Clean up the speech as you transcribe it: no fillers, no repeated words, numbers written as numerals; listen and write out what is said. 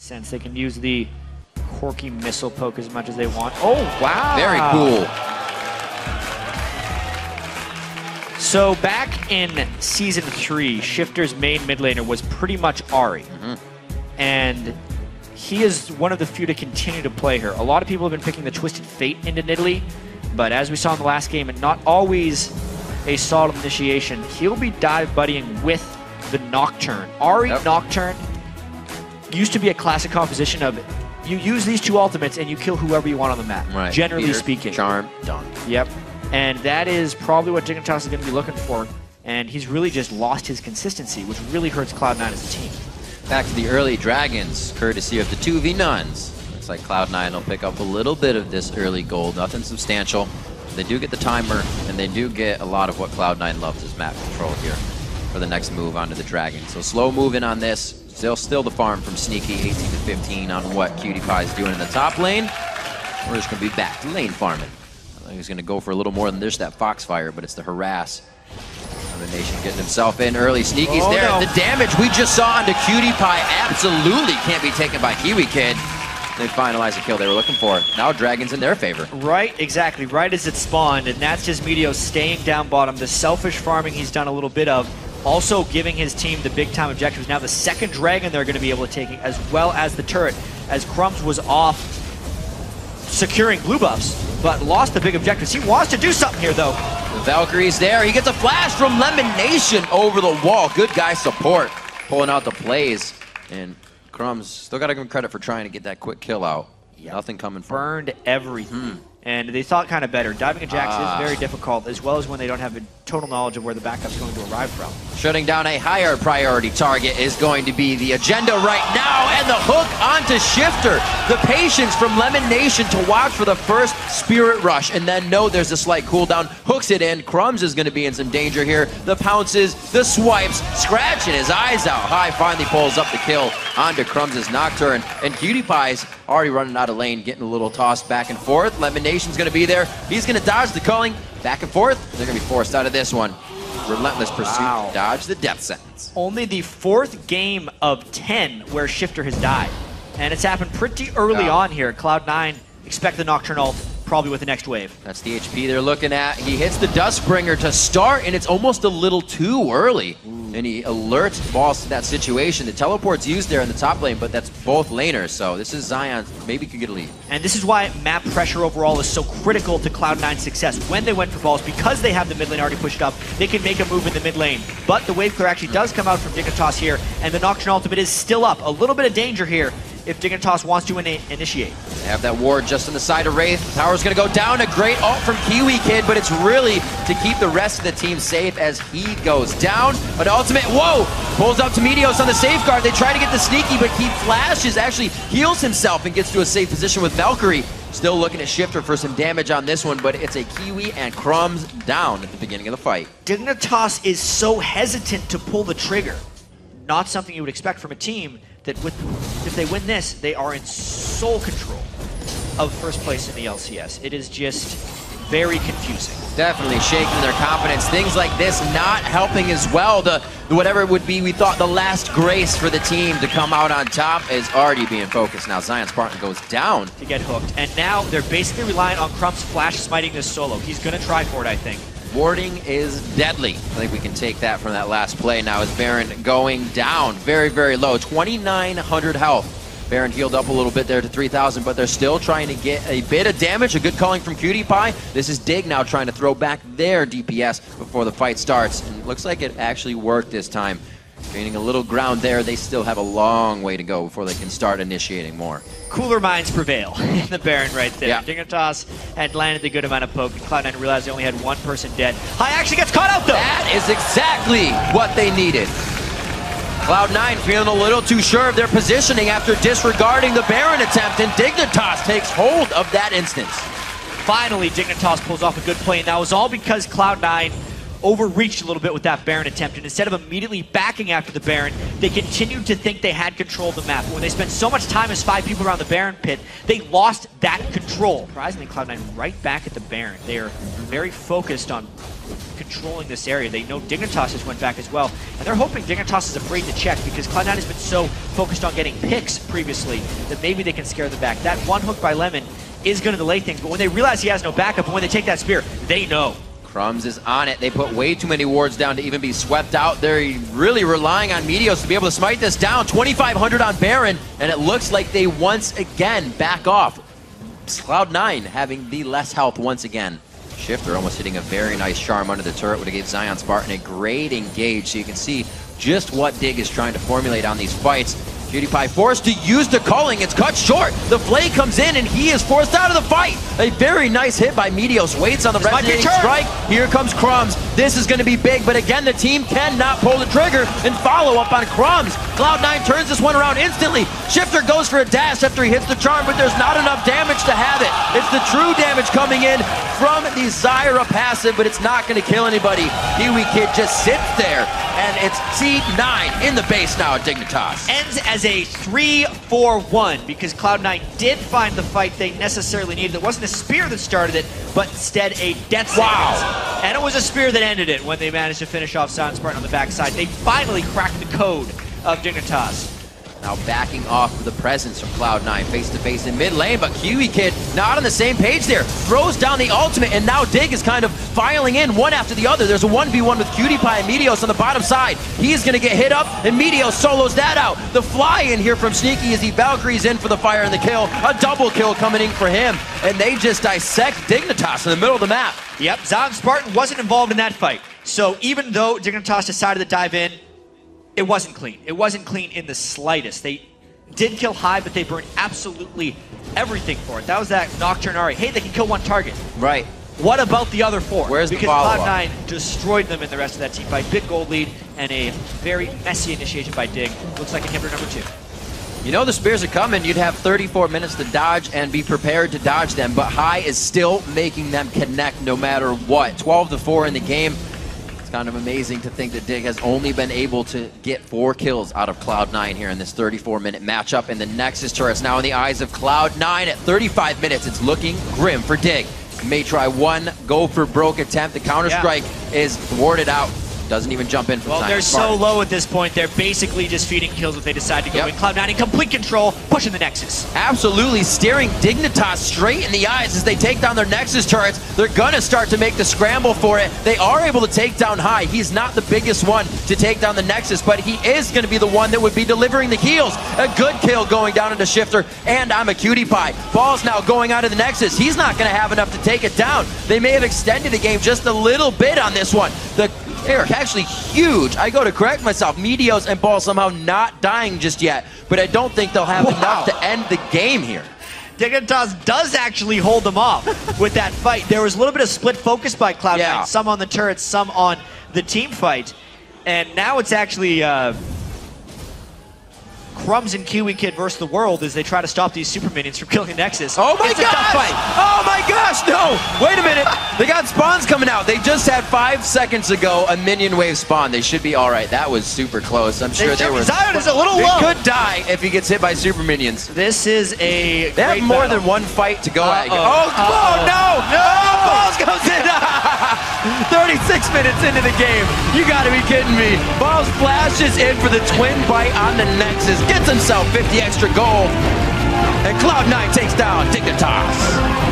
sense. They can use the Corky missile poke as much as they want. Oh, wow. Very cool. So back in Season 3, Shifter's main mid laner was pretty much Ahri. And he is one of the few to continue to play her. A lot of people have been picking the Twisted Fate into Nidalee, but as we saw in the last game, and not always a solid initiation, he'll be dive buddying with the Nocturne. Ahri Nocturne used to be a classic composition of you use these two ultimates and you kill whoever you want on the map, generally speaking. Charm, done. Yep. And that is probably what Dignitas is going to be looking for. And he's really just lost his consistency, which really hurts Cloud9 as a team. Back to the early Dragons, courtesy of the 2v Nuns. Looks like Cloud9 will pick up a little bit of this early gold, nothing substantial. They do get the timer, and they do get a lot of what Cloud9 loves is map control here for the next move onto the Dragon. So slow moving on this. Still the farm from Sneaky, 18 to 15 on what Cutie Pie is doing in the top lane. We're just going to be back to lane farming. I think he's going to go for a little more than just that Foxfire, but it's the harass. Nation getting himself in early. Sneaky's there. No. The damage we just saw onto Cutie Pie absolutely can't be taken by Kiwi Kid. They finalize the kill they were looking for. Now Dragon's in their favor. Right, exactly. Right as it spawned, and that's just Meteor staying down bottom. The selfish farming he's done a little bit of. Also giving his team the big time objectives. Now the second Dragon they're going to be able to take, as well as the turret, as Crumbs was off securing blue buffs, but lost the big objectives. He wants to do something here, though. The Valkyrie's there. He gets a flash from Lemon Nation over the wall. Good guy support, pulling out the plays. And Crumbs, still got to give him credit for trying to get that quick kill out. Yep. Nothing coming from Burned everything. And they thought kind of better. Diving a Jax is very difficult, as well as when they don't have a total knowledge of where the backup's going to arrive from. Shutting down a higher priority target is going to be the agenda right now, and the hook onto Shifter. The patience from Lemon Nation to watch for the first Spirit Rush, and then know there's a slight cooldown. Hooks it in. Crumbs is going to be in some danger here. The pounces, the swipes, scratching his eyes out. High finally pulls up the kill onto Crumbs' Nocturne, and Cutie Pie's already running out of lane, getting a little tossed back and forth. Lemon Nation's going to be there. He's going to dodge the culling. Back and forth. They're going to be forced out of this one. Relentless pursuit to dodge the death sentence. Only the 4th game of 10 where Shifter has died. And it's happened pretty early on here. Cloud9 expect the Nocturne ult probably with the next wave. That's the HP they're looking at. He hits the Dustbringer to start, and it's almost a little too early. And he alerts Boss to that situation. The teleport's used there in the top lane, but that's both laners, so this is Zion. Maybe could get a lead. And this is why map pressure overall is so critical to Cloud9's success. When they went for balls, because they have the mid lane already pushed up, they can make a move in the mid lane. But the wave clear actually does come out from Dignitas here, and the Nocturne ultimate is still up. A little bit of danger here if Dignitas wants to initiate. They have that ward just on the side of Wraith. The tower's going to go down. A great ult from Kiwi Kid, but it's really to keep the rest of the team safe as he goes down. But ultimate, whoa! Pulls up to Meteos on the safeguard. They try to get the Sneaky, but he flashes, actually heals himself and gets to a safe position with Valkyrie. Still looking at Shifter for some damage on this one, but it's a Kiwi and Crumbs down at the beginning of the fight. Dignitas is so hesitant to pull the trigger. Not something you would expect from a team that if they win this, they are in sole control of first place in the LCS. It is just very confusing. Definitely shaking their confidence. Things like this not helping as well. The whatever it would be, we thought the last grace for the team to come out on top is already being focused. Now Zion Spartan goes down. To get hooked. And now they're basically relying on Crumbs flash smiting this solo. He's going to try for it, I think. Warding is deadly. I think we can take that from that last play. Now is Baron going down very, very low. 2,900 health. Baron healed up a little bit there to 3,000, but they're still trying to get a bit of damage. A good calling from Cutie Pie. This is Dig now trying to throw back their DPS before the fight starts. And it looks like it actually worked this time. Gaining a little ground there. They still have a long way to go before they can start initiating more. Cooler minds prevail in the Baron right there. Yeah. Dignitas had landed a good amount of poke, and Cloud9 realized they only had one person dead. High actually gets caught out though! That is exactly what they needed. Cloud9 feeling a little too sure of their positioning after disregarding the Baron attempt, and Dignitas takes hold of that instance. Finally, Dignitas pulls off a good play, and that was all because Cloud9 overreached a little bit with that Baron attempt, and instead of immediately backing after the Baron, they continued to think they had control of the map. But when they spent so much time as 5 people around the Baron pit, they lost that control. Surprisingly, Cloud9 right back at the Baron. They are very focused on controlling this area. They know Dignitas just went back as well, and they're hoping Dignitas is afraid to check because Cloud9 has been so focused on getting picks previously that maybe they can scare them back. That one hook by Lemon is going to delay things, but when they realize he has no backup, and when they take that spear, they know. Crumbs is on it. They put way too many wards down to even be swept out. They're really relying on Meteos to be able to smite this down. 2,500 on Baron, and it looks like they once again back off. Cloud9 having the less health once again. Shifter almost hitting a very nice charm under the turret would have gave Zion Spartan a great engage, so you can see just what Dig is trying to formulate on these fights. PewDiePie forced to use the culling. It's cut short. The Flay comes in and he is forced out of the fight. A very nice hit by Meteos. Waits on the resonating strike. Here comes Crumbs. This is going to be big, but again, the team cannot pull the trigger and follow up on Crumbs. Cloud9 turns this one around instantly. Shifter goes for a dash after he hits the charm, but there's not enough damage to have it. It's the true damage coming in from the Zyra passive, but it's not going to kill anybody. Kiwi Kid just sits there, and it's C9 in the base now at Dignitas. Ends as a 3-4-1 because Cloud9 did find the fight they necessarily needed. It wasn't a spear that started it, but instead a death sentence. Wow. And it was a spear that ended it when they managed to finish off Zion Spartan on the backside. They finally cracked the code of Dignitas. Now backing off of the presence from Cloud9 face-to-face in mid lane, but Kiwi Kid not on the same page there. Throws down the ultimate, and now Dig is kind of filing in one after the other. There's a 1v1 with PewDiePie and Meteos on the bottom side. He's going to get hit up, and Meteos solos that out. The fly in here from Sneaky as he Valkyries in for the fire and the kill. A double kill coming in for him, and they just dissect Dignitas in the middle of the map. Yep, Zion Spartan wasn't involved in that fight. So even though Dignitas decided to dive in, it wasn't clean. It wasn't clean in the slightest. They did kill high, but they burned absolutely everything for it. That was that Nocturne Ari. Hey, they can kill one target. Right. What about the other four? Where's because the follow-up? Cloud9 destroyed them in the rest of that team fight. Big gold lead and a very messy initiation by Dig. Looks like inhibitor number 2. You know the spears are coming. You'd have 34 minutes to dodge and be prepared to dodge them, but High is still making them connect no matter what. 12-4 in the game. It's kind of amazing to think that Dig has only been able to get 4 kills out of Cloud9 here in this 34-minute matchup, and the Nexus turret's now in the eyes of Cloud9 at 35 minutes. It's looking grim for Dig. May try one go for broke attempt. The counter-strike is thwarted out. Doesn't even jump in from Well, they're so low at this point, they're basically just feeding kills if they decide to go in. Cloud9 in complete control, pushing the Nexus. Absolutely staring Dignitas straight in the eyes as they take down their Nexus turrets. They're gonna start to make the scramble for it. They are able to take down High. He's not the biggest one to take down the Nexus, but he is gonna be the one that would be delivering the heals. A good kill going down into Shifter, and I'm a PewDiePie. Ball's now going out of the Nexus. He's not gonna have enough to take it down. They may have extended the game just a little bit on this one. Eric, actually huge. I go to correct myself. Meteos and Ball somehow not dying just yet, but I don't think they'll have enough to end the game here. Dignitas does actually hold them off with that fight. There was a little bit of split focus by Cloud9, some on the turrets, some on the team fight. And now it's actually Crumbs and Kiwi Kid versus the world as they try to stop these super minions from killing the Nexus. Oh my gosh! Oh my gosh, no! Wait a minute, they got spawns coming out. They just had 5 seconds ago a minion wave spawn. They should be all right. That was super close. I'm sure they were. Zion is a little low. He could die if he gets hit by super minions. This is a They have more than one fight to go at. No! Balls goes in! 36 minutes into the game. You gotta be kidding me. Balls flashes in for the twin bite on the Nexus. Gets himself 50 extra gold. And Cloud9 takes down Dignitas.